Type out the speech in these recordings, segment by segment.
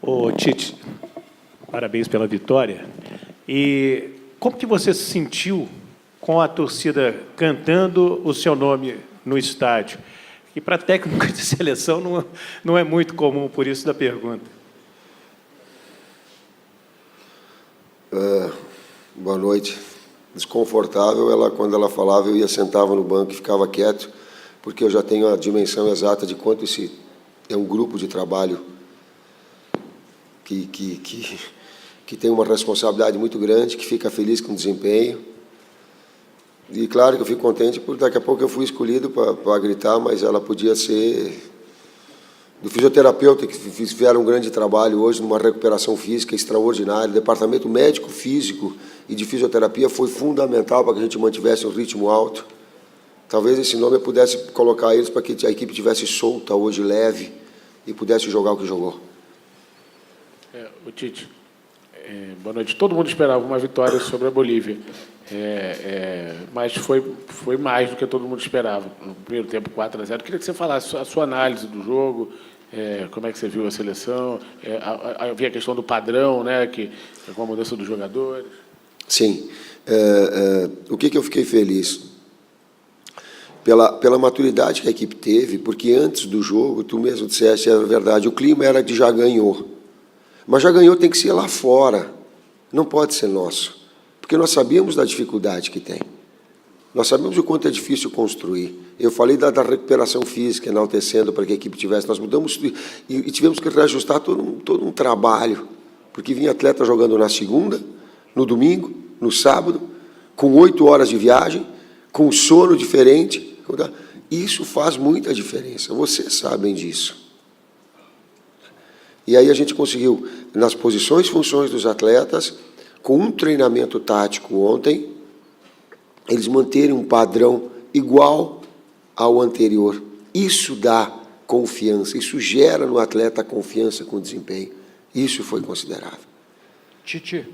Ô, Tite, parabéns pela vitória. E como que você se sentiu com a torcida cantando o seu nome no estádio? E para técnico de seleção não é muito comum, por isso da pergunta. Boa noite. Desconfortável, quando ela falava, eu sentava no banco e ficava quieto, porque eu já tenho a dimensão exata de quanto esse é um grupo de trabalho que tem uma responsabilidade muito grande, que fica feliz com o desempenho. E claro que eu fico contente, porque daqui a pouco eu fui escolhido para gritar, mas ela podia ser do fisioterapeuta, que fizeram um grande trabalho hoje numa recuperação física extraordinária. O departamento médico, físico e de fisioterapia foi fundamental para que a gente mantivesse um ritmo alto. Talvez esse nome eu pudesse colocar eles para que a equipe tivesse solta hoje, leve, e pudesse jogar o que jogou. O Tite, boa noite. Todo mundo esperava uma vitória sobre a Bolívia, mas foi mais do que todo mundo esperava. No primeiro tempo, 4-0. Queria que você falasse a sua análise do jogo, como é que você viu a seleção, havia a questão do padrão, né, com a mudança dos jogadores. Sim. O que eu fiquei feliz? Pela maturidade que a equipe teve, porque antes do jogo, tu mesmo disseste, era verdade, o clima era de já ganhou. Mas já ganhou tem que ser lá fora, não pode ser nosso. Porque nós sabíamos da dificuldade que tem. Nós sabemos o quanto é difícil construir. Eu falei da recuperação física, enaltecendo para que a equipe tivesse. Nós mudamos e tivemos que reajustar todo um trabalho, porque vinha atleta jogando na segunda, no domingo, no sábado, com 8 horas de viagem, com sono diferente. Isso faz muita diferença, vocês sabem disso. E aí a gente conseguiu, nas posições e funções dos atletas, com um treinamento tático ontem, eles manterem um padrão igual ao anterior. Isso dá confiança, isso gera no atleta confiança com o desempenho. Isso foi considerável. Tite,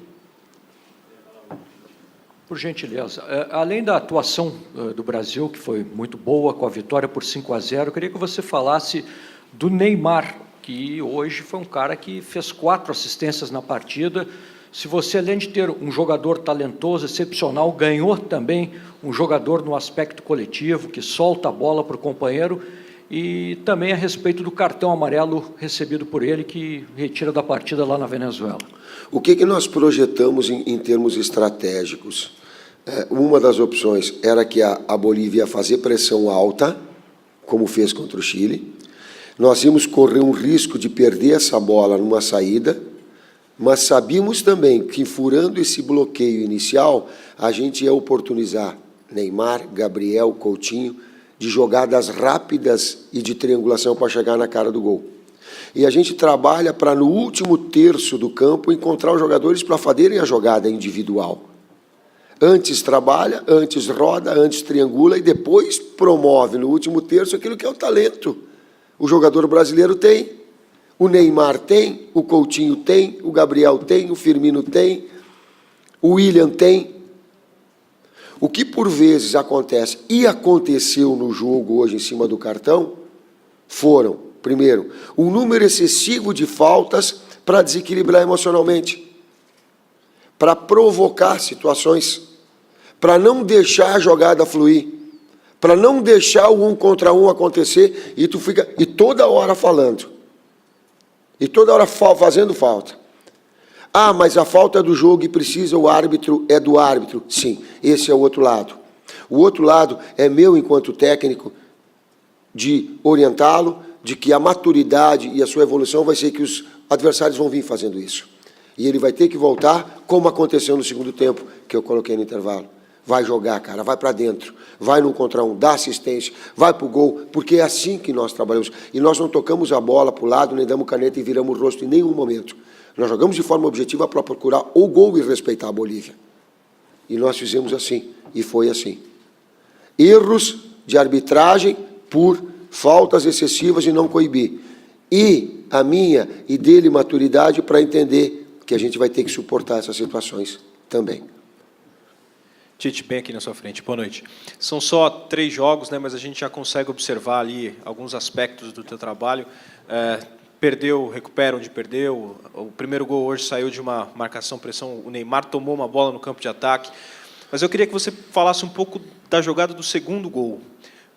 por gentileza, além da atuação do Brasil, que foi muito boa, com a vitória por 5-0, eu queria que você falasse do Neymar, que hoje foi um cara que fez 4 assistências na partida. Se você, além de ter um jogador talentoso, excepcional, ganhou também um jogador no aspecto coletivo, que solta a bola para o companheiro, e também a respeito do cartão amarelo recebido por ele, que retira da partida lá na Venezuela. O que nós projetamos em termos estratégicos? Uma das opções era que a Bolívia ia fazer pressão alta, como fez contra o Chile. Nós íamos correr um risco de perder essa bola numa saída, mas sabíamos também que, furando esse bloqueio inicial, a gente ia oportunizar Neymar, Gabriel, Coutinho, de jogadas rápidas e de triangulação para chegar na cara do gol. E a gente trabalha para, no último terço do campo, encontrar os jogadores para fazerem a jogada individual. Antes trabalha, antes roda, antes triangula e depois promove, no último terço, aquilo que é o talento. O jogador brasileiro tem, o Neymar tem, o Coutinho tem, o Gabriel tem, o Firmino tem, o William tem. O que por vezes acontece, e aconteceu no jogo hoje em cima do cartão, foram, primeiro, um número excessivo de faltas para desequilibrar emocionalmente, para provocar situações, para não deixar a jogada fluir, para não deixar o 1 contra 1 acontecer, e tu fica toda hora falando, e toda hora fazendo falta. Ah, mas a falta é do jogo e precisa, o árbitro é do árbitro. Sim, esse é o outro lado. O outro lado é meu, enquanto técnico, de orientá-lo, de que a maturidade e a sua evolução vai ser que os adversários vão vir fazendo isso. E ele vai ter que voltar, como aconteceu no segundo tempo, que eu coloquei no intervalo. Vai jogar, cara, vai para dentro, vai no contra um, dá assistência, vai para o gol, porque é assim que nós trabalhamos. E nós não tocamos a bola para o lado, nem damos caneta e viramos o rosto em nenhum momento. Nós jogamos de forma objetiva para procurar o gol e respeitar a Bolívia. E nós fizemos assim, e foi assim. Erros de arbitragem por faltas excessivas e não coibir. E a minha e dele maturidade para entender que a gente vai ter que suportar essas situações também. Tite, bem aqui na sua frente. Boa noite. São só 3 jogos, né, mas a gente já consegue observar ali alguns aspectos do teu trabalho. perdeu, recupera onde perdeu. O primeiro gol hoje saiu de uma marcação-pressão, o Neymar tomou uma bola no campo de ataque. Mas eu queria que você falasse um pouco da jogada do segundo gol,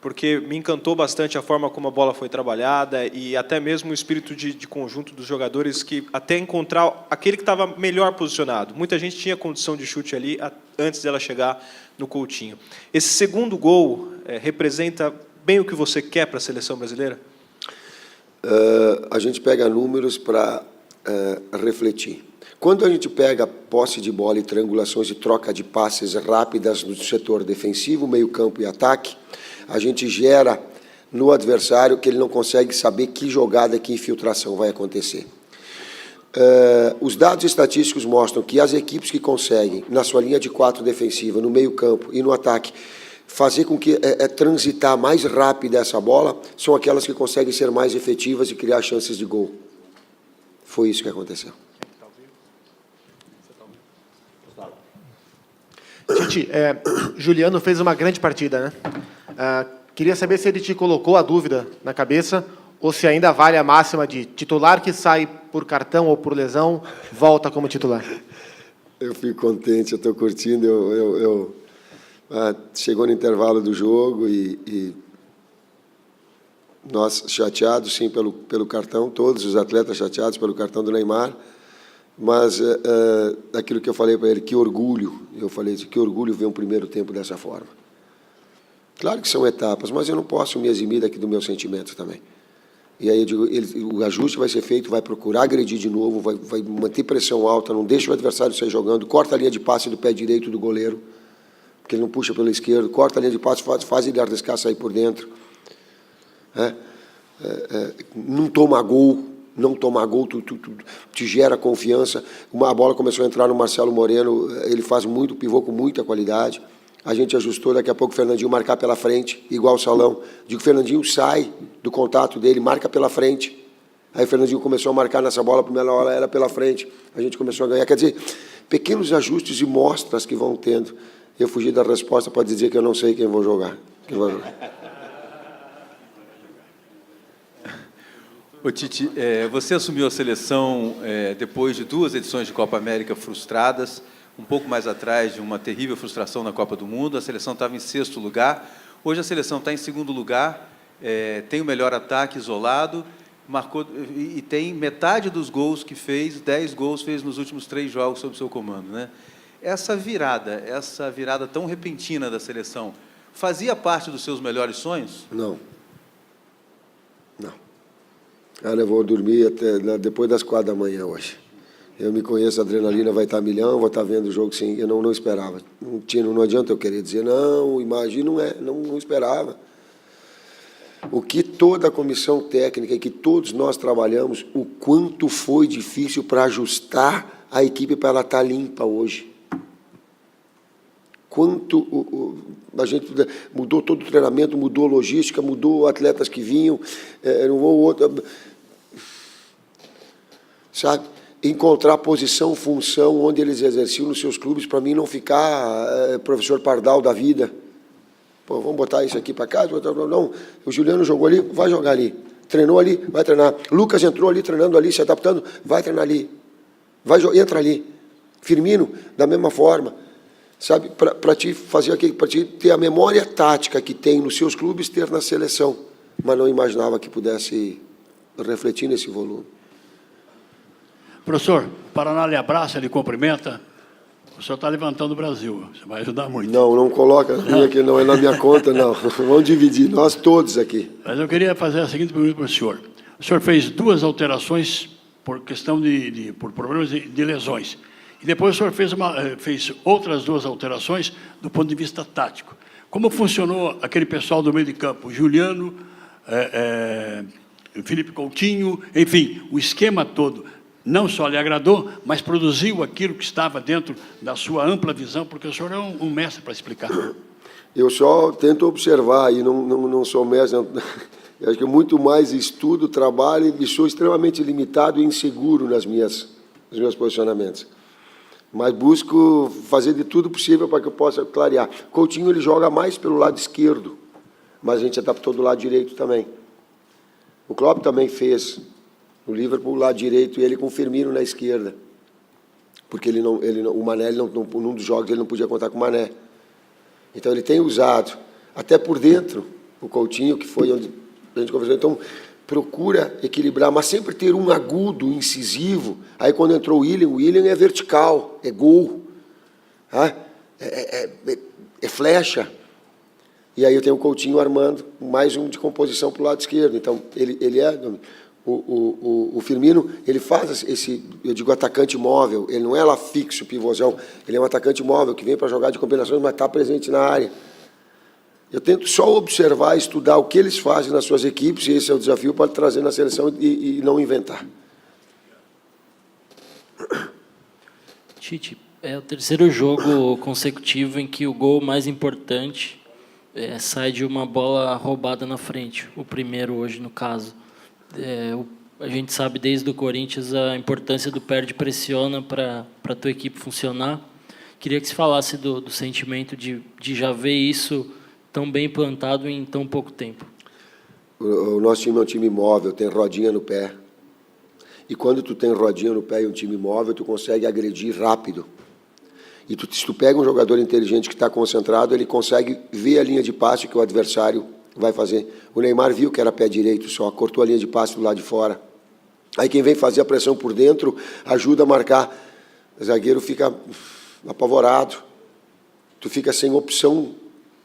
porque me encantou bastante a forma como a bola foi trabalhada e até mesmo o espírito de conjunto dos jogadores, que até encontrar aquele que estava melhor posicionado. Muita gente tinha condição de chute ali antes dela chegar no Coutinho. Esse segundo gol representa bem o que você quer para a seleção brasileira? A gente pega números para refletir. Quando a gente pega posse de bola e triangulações e troca de passes rápidas no setor defensivo, meio campo e ataque, a gente gera no adversário que ele não consegue saber que jogada, que infiltração vai acontecer. Os dados estatísticos mostram que as equipes que conseguem, na sua linha de 4 defensiva, no meio campo e no ataque, fazer com que transitar mais rápida essa bola, são aquelas que conseguem ser mais efetivas e criar chances de gol. Foi isso que aconteceu. Tite, Juliano fez uma grande partida, né? Queria saber se ele te colocou a dúvida na cabeça ou se ainda vale a máxima de titular que sai por cartão ou por lesão, volta como titular. Eu fico contente, eu estou curtindo. Chegou no intervalo do jogo e nós chateados, sim, pelo cartão, todos os atletas chateados pelo cartão do Neymar, mas aquilo que eu falei para ele, que orgulho, que orgulho ver um primeiro tempo dessa forma. Claro que são etapas, mas eu não posso me eximir daqui do meu sentimento também. E aí eu digo, o ajuste vai ser feito, vai procurar agredir de novo, vai manter pressão alta, não deixa o adversário sair jogando, corta a linha de passe do pé direito do goleiro, porque ele não puxa pelo esquerdo, corta a linha de passe, faz ele arriscar sair por dentro. Não toma gol, tu te gera confiança. A bola começou a entrar no Marcelo Moreno, ele faz muito pivô com muita qualidade. A gente ajustou, daqui a pouco o Fernandinho marcar pela frente, igual o Salão. Digo, o Fernandinho sai do contato dele, marca pela frente. Aí o Fernandinho começou a marcar nessa bola, a primeira hora era pela frente. A gente começou a ganhar. Quer dizer, pequenos ajustes e mostras que vão tendo. Eu fugi da resposta para dizer que eu não sei quem vou jogar. Ô Tite, você assumiu a seleção depois de 2 edições de Copa América frustradas, um pouco mais atrás de uma terrível frustração na Copa do Mundo. A seleção estava em 6º lugar. Hoje a seleção está em 2º lugar, tem o melhor ataque isolado, marcou e tem metade dos gols que fez, 10 gols fez nos últimos 3 jogos sob seu comando, né? Essa virada tão repentina da seleção, fazia parte dos seus melhores sonhos? Não. Cara, eu vou dormir até depois das 4 da manhã hoje. Eu me conheço, a adrenalina vai estar milhão, vou estar vendo o jogo sim. Eu não esperava. Não adianta eu querer dizer, não, imagina, não esperava. O que toda a comissão técnica e que todos nós trabalhamos, o quanto foi difícil para ajustar a equipe para ela estar limpa hoje. Quanto a gente mudou todo o treinamento, mudou a logística, mudou atletas que vinham, não vou outro, sabe? Encontrar posição, função, onde eles exerciam nos seus clubes, para mim não ficar professor Pardal da vida. Pô, vamos botar isso aqui para cá? Não, o Juliano jogou ali, vai jogar ali. Treinou ali, vai treinar. Lucas entrou ali, treinando ali, se adaptando, vai treinar ali. Entra ali. Firmino, da mesma forma. Sabe, para te fazer aquilo, para te ter a memória tática que tem nos seus clubes, ter na seleção. Mas não imaginava que pudesse refletir nesse volume. Professor, o Paraná lhe abraça, lhe cumprimenta. O senhor está levantando o Brasil, você vai ajudar muito. Não coloca aqui, não é na minha conta, não. Vamos dividir, nós todos aqui. Mas eu queria fazer a seguinte pergunta para o senhor. O senhor fez 2 alterações por questão por problemas de lesões. E depois o senhor fez outras 2 alterações do ponto de vista tático. Como funcionou aquele pessoal do meio de campo? Juliano, Felipe Coutinho, enfim, o esquema todo não só lhe agradou, mas produziu aquilo que estava dentro da sua ampla visão, porque o senhor é um mestre para explicar. Eu só tento observar e não sou mestre. Eu acho que muito mais estudo, trabalho e sou extremamente limitado e inseguro nos meus posicionamentos. Mas busco fazer de tudo possível para que eu possa clarear. Coutinho ele joga mais pelo lado esquerdo, mas a gente adaptou do lado direito também. O Klopp também fez O Liverpool lado direito e ele com o Firmino na esquerda. Porque o Mané, num dos jogos, ele não podia contar com o Mané. Então, ele tem usado, até por dentro, o Coutinho, que foi onde a gente conversou. Então, procura equilibrar, mas sempre ter um agudo, incisivo. Aí, quando entrou o William é vertical, é gol, tá? É flecha. E aí eu tenho o Coutinho armando mais um de composição para o lado esquerdo. Então, ele é... O Firmino, ele faz esse, eu digo, atacante móvel. Ele não é lá fixo, pivôzão. Ele é um atacante móvel que vem para jogar de combinações, mas está presente na área. Eu tento só observar, estudar o que eles fazem nas suas equipes, e esse é o desafio para trazer na seleção e não inventar. Tite, é o terceiro jogo consecutivo em que o gol mais importante sai de uma bola roubada na frente. O primeiro hoje, no caso. A gente sabe desde o Corinthians a importância do perde-pressiona para a tua equipe funcionar. Queria que você falasse do sentimento de já ver isso tão bem plantado em tão pouco tempo. O nosso time é um time móvel, tem rodinha no pé. E quando tu tem rodinha no pé e um time móvel, tu consegue agredir rápido. E se tu pega um jogador inteligente que está concentrado, ele consegue ver a linha de passe que o adversário vai fazer. O Neymar viu que era pé direito só, cortou a linha de passe do lado de fora. Aí quem vem fazer a pressão por dentro ajuda a marcar. O zagueiro fica apavorado. Tu fica sem opção,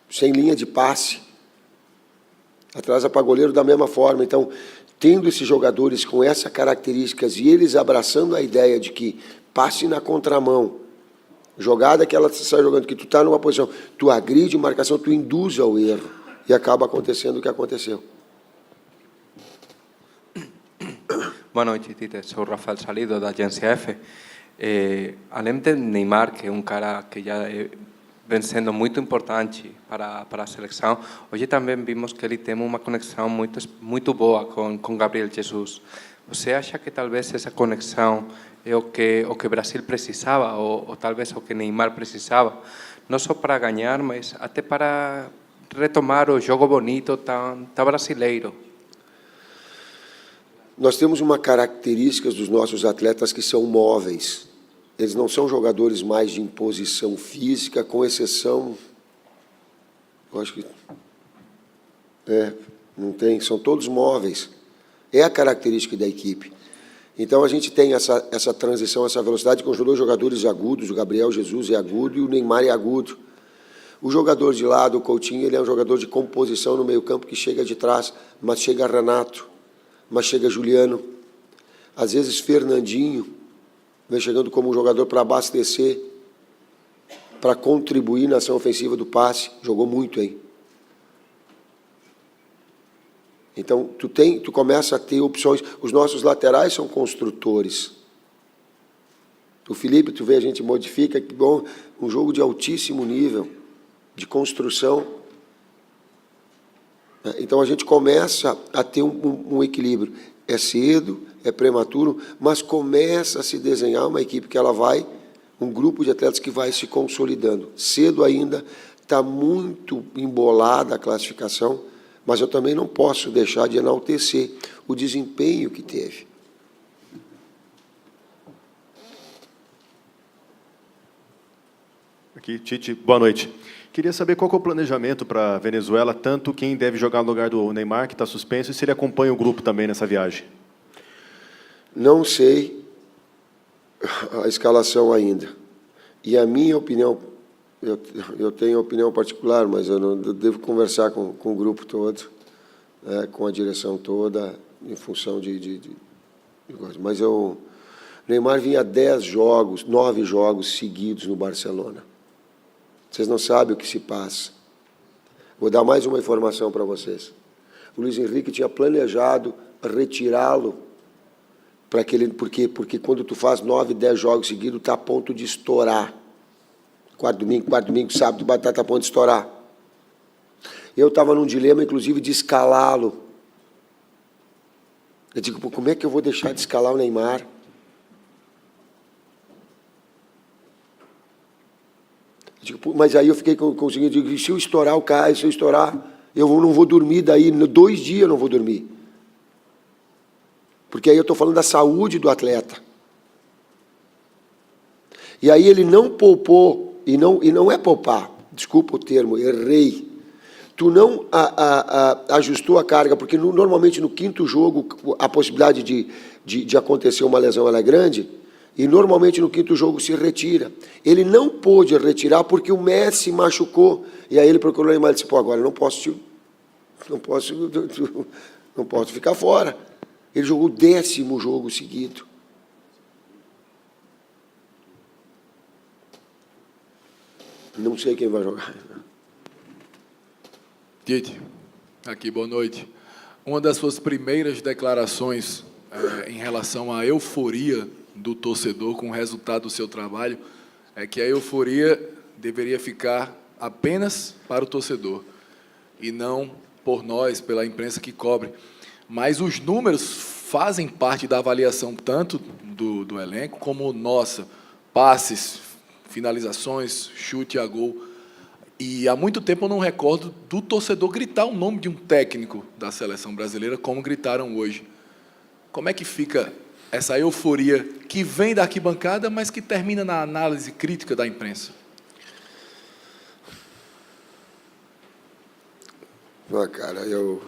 sem linha de passe. Atrasa para goleiro da mesma forma. Então, tendo esses jogadores com essas características e eles abraçando a ideia de que passe na contramão, jogada que ela sai jogando, que tu está numa posição, tu agride marcação, tu induz ao erro. E acaba acontecendo o que aconteceu. Boa noite, Tite. Sou Rafael Salido, da Agência F. Além de Neymar, que é um cara que já vem sendo muito importante para a seleção, hoje também vimos que ele tem uma conexão muito boa com Gabriel Jesus. Você acha que talvez essa conexão é o que o Brasil precisava, ou talvez o que Neymar precisava, não só para ganhar, mas até para retomar o jogo bonito tão brasileiro? Nós temos uma característica dos nossos atletas que são móveis. Eles não são jogadores mais de imposição física, com exceção... Eu acho que... não tem, são todos móveis. É a característica da equipe. Então, a gente tem essa transição, essa velocidade com os dois jogadores agudos, o Gabriel Jesus é agudo e o Neymar é agudo. O jogador de lado, o Coutinho, ele é um jogador de composição no meio-campo que chega de trás, mas chega Renato, mas chega Juliano. Às vezes, Fernandinho vem chegando como um jogador para abastecer, para contribuir na ação ofensiva do passe. Jogou muito, hein? Então, tu começa a ter opções. Os nossos laterais são construtores. O Felipe, tu vê, a gente modifica, que bom, um jogo de altíssimo nível, de construção. Então, a gente começa a ter um equilíbrio. É cedo, é prematuro, mas começa a se desenhar uma equipe que ela vai, um grupo de atletas que vai se consolidando. Cedo ainda, está muito embolada a classificação, mas eu também não posso deixar de enaltecer o desempenho que teve. Aqui, Tite, boa noite. Queria saber qual que é o planejamento para a Venezuela, tanto quem deve jogar no lugar do Neymar, que está suspenso, e se ele acompanha o grupo também nessa viagem. Não sei a escalação ainda. E a minha opinião, eu tenho opinião particular, mas eu devo conversar com o grupo todo, com a direção toda, em função de mas o Neymar vinha 9 jogos seguidos no Barcelona. Vocês não sabem o que se passa. Vou dar mais uma informação para vocês. O Luiz Henrique tinha planejado retirá-lo para aquele, porque quando tu faz 9, 10 jogos seguidos, está a ponto de estourar. Quarto domingo, sábado, batata a ponto de estourar. Eu estava num dilema, inclusive, de escalá-lo. Eu digo, pô, como é que eu vou deixar de escalar o Neymar? Mas aí eu fiquei com o seguinte, digo, se eu estourar o Caio, se eu estourar, eu não vou dormir daí, 2 dias eu não vou dormir. Porque aí eu estou falando da saúde do atleta. E aí ele não poupou, e não é poupar, desculpa o termo, errei. Tu não ajustou a carga, porque normalmente no quinto jogo a possibilidade de acontecer uma lesão ela é grande, e normalmente no quinto jogo se retira. Ele não pôde retirar porque o Messi machucou, e aí ele procurou o Neymar e disse, pô, agora eu não posso ficar fora. Ele jogou o 10º jogo seguido. Não sei quem vai jogar. Tite, aqui, boa noite. Uma das suas primeiras declarações em relação à euforia do torcedor com o resultado do seu trabalho é que a euforia deveria ficar apenas para o torcedor e não por nós, pela imprensa que cobre. Mas os números fazem parte da avaliação tanto do elenco como nossa. Passes, finalizações, chute a gol. E há muito tempo eu não recordo do torcedor gritar o nome de um técnico da seleção brasileira como gritaram hoje. Como é que fica essa euforia que vem da arquibancada, mas que termina na análise crítica da imprensa? Cara, eu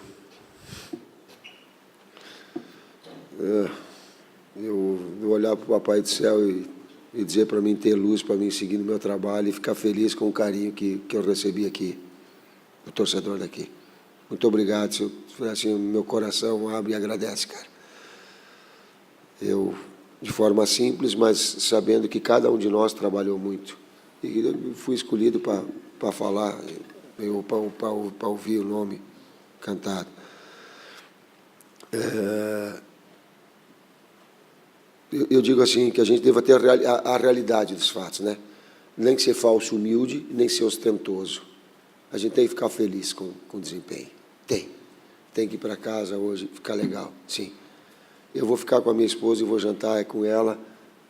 vou olhar para o Papai do Céu e dizer para mim ter luz, para mim seguir no meu trabalho e ficar feliz com o carinho que eu recebi aqui, do torcedor daqui. Muito obrigado, se assim, meu coração abre e agradece, cara. Eu, de forma simples, mas sabendo que cada um de nós trabalhou muito. E eu fui escolhido para falar, para ouvir o nome cantado. Eu digo assim, que a gente deva ter a realidade dos fatos, né? Nem ser falso humilde, nem ser ostentoso. A gente tem que ficar feliz com o desempenho. Tem que ir para casa hoje, ficar legal, sim. Eu vou ficar com a minha esposa e vou jantar com ela,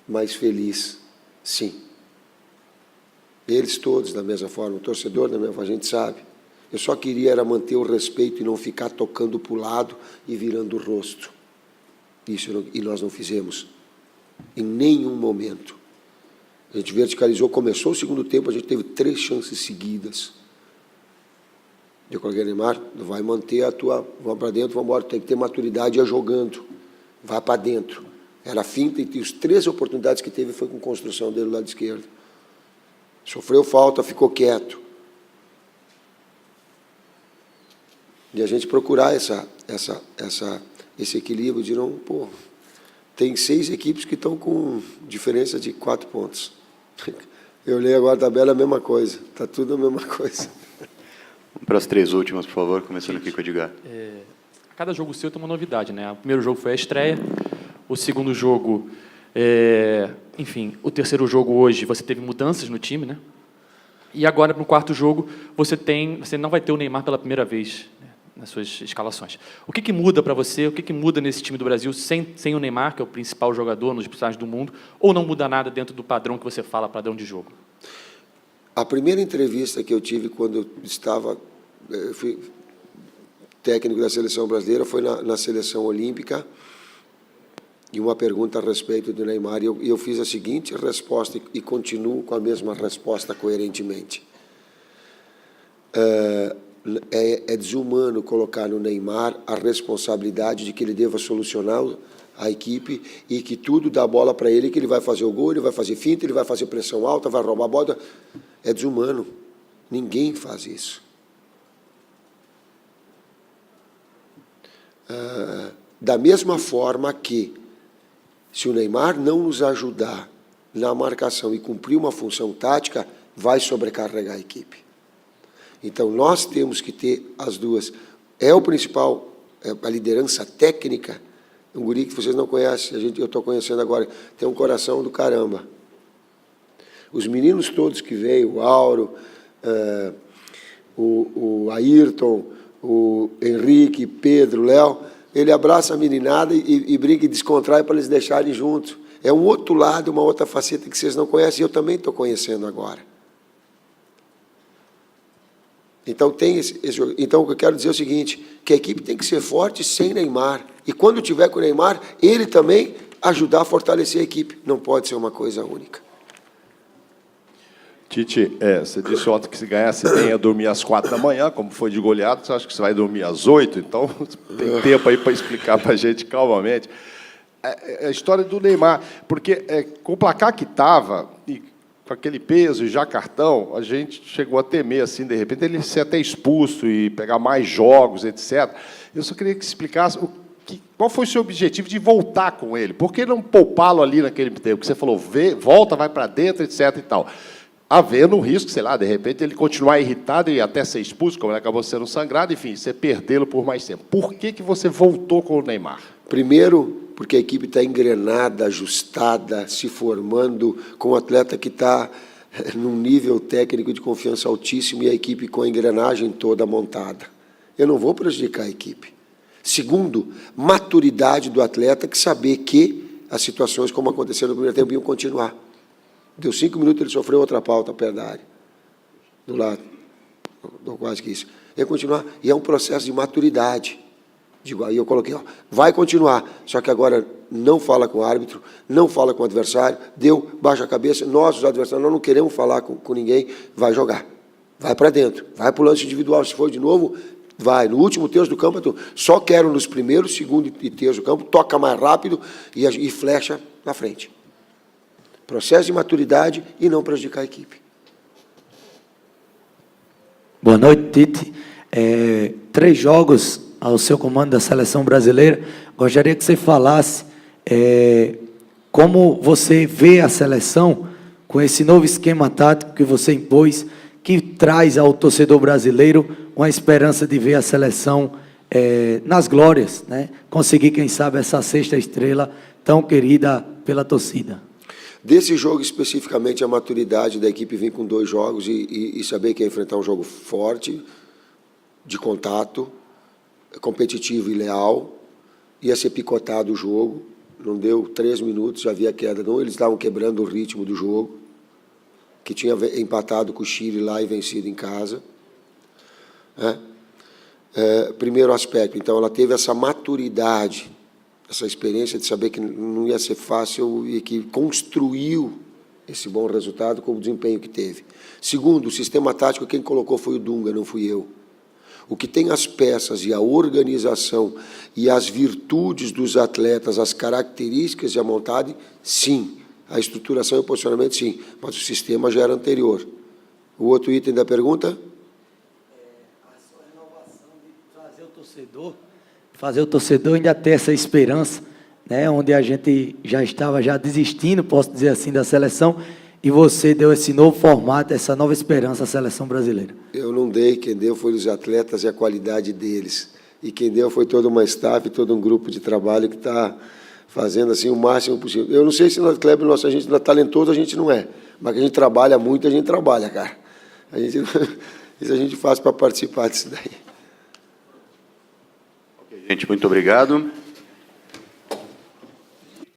mais feliz, sim. Eles todos da mesma forma, o torcedor da mesma forma, a gente sabe. Eu só queria era manter o respeito e não ficar tocando para o lado e virando o rosto. E nós não fizemos. Em nenhum momento. A gente verticalizou, começou o segundo tempo, a gente teve 3 chances seguidas. Eu coloquei, Neymar, vai manter a tua... Vamos para dentro, vamos embora, tem que ter maturidade, ia jogando. Vai para dentro. Era finta e as 3 oportunidades que teve foi com construção dele do lado esquerdo. Sofreu falta, ficou quieto. E a gente procurar esse equilíbrio de não... Pô, tem 6 equipes que estão com diferença de 4 pontos. Eu olhei agora a tabela, a mesma coisa. Está tudo a mesma coisa. Vamos para as 3 últimas, por favor, começando aqui com o Edgar. Cada jogo seu tem uma novidade, né? O primeiro jogo foi a estreia, o segundo jogo, enfim, o terceiro jogo hoje você teve mudanças no time, né? E agora no quarto jogo você não vai ter o Neymar pela primeira vez, né, nas suas escalações. O que muda para você? O que muda nesse time do Brasil sem o Neymar, que é o principal jogador nos personagens do mundo, ou não muda nada dentro do padrão que você fala, padrão de jogo? A primeira entrevista que eu tive quando eu fui técnico da seleção brasileira foi na seleção olímpica, e uma pergunta a respeito do Neymar, e eu fiz a seguinte resposta e continuo com a mesma resposta coerentemente. É desumano colocar no Neymar a responsabilidade de que ele deva solucionar a equipe e que tudo dá bola para ele, que ele vai fazer o gol, ele vai fazer finta, ele vai fazer pressão alta, vai roubar a bola. É desumano. Ninguém faz isso. Da mesma forma que, se o Neymar não nos ajudar na marcação e cumprir uma função tática, vai sobrecarregar a equipe. Então, nós temos que ter as duas. É o principal, a liderança técnica, um guri que vocês não conhecem, eu estou conhecendo agora, tem um coração do caramba. Os meninos todos que veio, o Auro, o Ayrton, o Henrique, Pedro, Léo, ele abraça a meninada e brinca e descontrai para eles deixarem juntos. É um outro lado, uma outra faceta que vocês não conhecem, e eu também estou conhecendo agora. Então, tem esse jogo. Então, o que eu quero dizer é o seguinte, que a equipe tem que ser forte sem Neymar. E quando tiver com o Neymar, ele também ajudar a fortalecer a equipe. Não pode ser uma coisa única. Tite, você disse ontem que se ganhasse bem ia dormir às 4 da manhã, como foi de goleado, você acha que você vai dormir às 8? Então, tem tempo aí para explicar para a gente calmamente. A história do Neymar, porque com o placar que estava, e com aquele peso e já cartão, a gente chegou a temer, assim, de repente, ele ser até expulso e pegar mais jogos, etc. Eu só queria que explicasse qual foi o seu objetivo de voltar com ele. Por que não poupá-lo ali naquele tempo? Que você falou, volta, vai para dentro, etc. e tal. Havendo um risco, sei lá, de repente ele continuar irritado e até ser expulso, como ele acabou sendo sangrado, enfim, você perdê-lo por mais tempo. Por que você voltou com o Neymar? Primeiro, porque a equipe está engrenada, ajustada, se formando, com um atleta que está num nível técnico de confiança altíssimo e a equipe com a engrenagem toda montada. Eu não vou prejudicar a equipe. Segundo, maturidade do atleta, que saber que as situações, como aconteceu no primeiro tempo, iam continuar. Deu 5 minutos, ele sofreu outra pauta perto da área. Do lado. Quase que isso. Ia continuar. E é um processo de maturidade. Aí eu coloquei, vai continuar. Só que agora não fala com o árbitro, não fala com o adversário, baixa a cabeça. Nós, os adversários, nós não queremos falar com ninguém. Vai jogar. Vai para dentro. Vai para o lance individual. Se for de novo, vai. No último terço do campo, só quero nos primeiros, segundo e terço do campo, toca mais rápido e flecha na frente. Processo de maturidade e não prejudicar a equipe. Boa noite, Tite. 3 jogos ao seu comando da seleção brasileira. Gostaria que você falasse como você vê a seleção com esse novo esquema tático que você impôs, que traz ao torcedor brasileiro uma esperança de ver a seleção nas glórias, né? Conseguir, quem sabe, essa 6ª estrela tão querida pela torcida. Desse jogo, especificamente, a maturidade da equipe vir com 2 jogos e saber que ia enfrentar um jogo forte, de contato, competitivo e leal, ia ser picotado o jogo, não deu 3 minutos, já havia queda. Não, eles estavam quebrando o ritmo do jogo, que tinha empatado com o Chile lá e vencido em casa. Primeiro aspecto, então, ela teve essa maturidade, essa experiência de saber que não ia ser fácil e que construiu esse bom resultado com o desempenho que teve. Segundo, o sistema tático, quem colocou foi o Dunga, não fui eu. O que tem as peças e a organização e as virtudes dos atletas, as características de a montagem, sim. A estruturação e o posicionamento, sim. Mas o sistema já era anterior. O outro item da pergunta? A sua renovação de fazer o torcedor ainda ter essa esperança, né, onde a gente já estava desistindo, posso dizer assim, da seleção, e você deu esse novo formato, essa nova esperança à seleção brasileira. Eu não dei, quem deu foi os atletas e a qualidade deles. E quem deu foi toda uma staff, todo um grupo de trabalho que está fazendo assim o máximo possível. Eu não sei se no Kleber, a gente não é talentoso, a gente não é, mas que a gente trabalha muito, a gente trabalha, cara. Isso a gente faz para participar disso daí. Gente, muito obrigado.